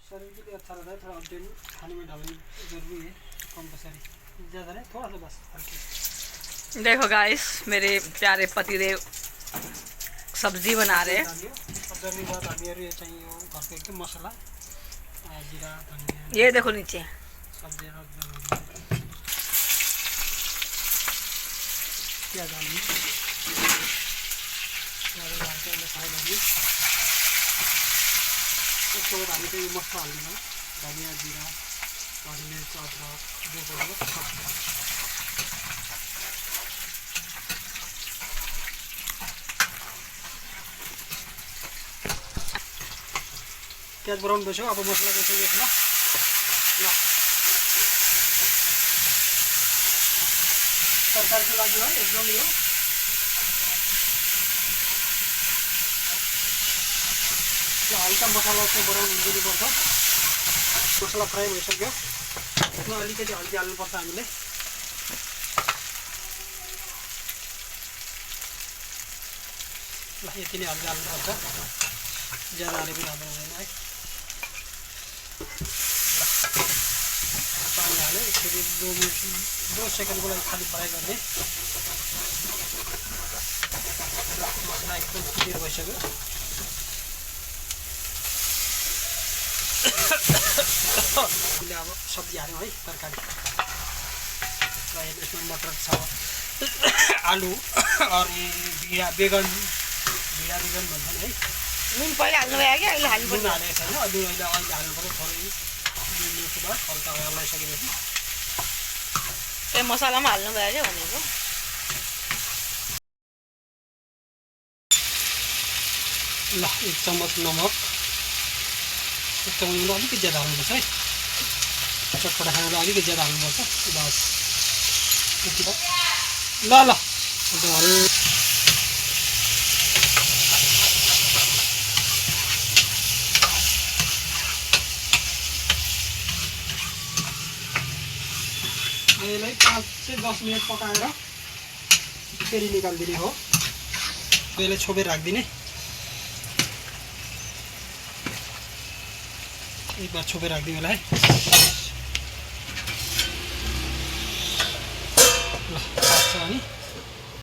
शरीर के लिए अच्छा रहता है। थोड़ा ऑब्जेक्ट खाने में डालना जरूरी है, कंपलसरी, ज़्यादा नहीं, थोड़ा सा बस हल्के। देखो गाइस, मेरे प्यारे पतिदेव सब्जी बना रहे हैं। और जरूरी बात अभी चाहिए वो घर के एकदम मसाला, जीरा धनिया, ये देखो नीचे सब्जी प्याज डालिए, प्याज डाल के फ्राई करिए। उसके बाद आगे तो ये मसाला डालना, धनिया जीरा और मिर्च अदरक जो बोलेगा सब। प्याज ब्राउन भइसक्यो, अब मसला कसरी ल तरकारीको लागि है एकदम यो हल्का मसला चाहिँ ब्राउन हुनुपर्छ। मसला फ्राई भइसक्यो, यसमा अलिकति हल्दी हाल्नुपर्छ हामीले। ल यति नै हल्दी हाल्नुपर्छ, ज्यादा हाले पनि हाल्नु हुँदैन है। पानी हाल्यो, यसरी 2 सेकेन्डको लागि खालि फ्राई गर्ने। मसला एकदम क्लियर भइसक्यो। हामीले अब सब्जी हाल्यौँ है, तरकारी र यसमा मटर छ, आलु और बेगन, भिडा बेगन भन्छन् है। नुन पहिला हाल्नु भयो कि अहिले हाल्नु नुन हालेको छैन, अहिले हाल्नु पर्यो थोरै मिर्चको बाद हल्का लगाइसकेपछि। ए मसलामा हाल्नु भयो कि भनेको। ल 1 चम्मच नमक, 1 चम्मच अलिकति ज्यादा हाल्नुपर्छ है, चटपटा खानुलाई अलिकति ज्यादा हाल्नुपर्छ। बस यति भयो। ल ल यसलाई 5 से 10 मिनट पकाएर फेरि निकालिदिने हो। यसलाई छोपेर राखिदिने, एक बार छोपेर राखिदिनु होला है। ल पाक्छ अनि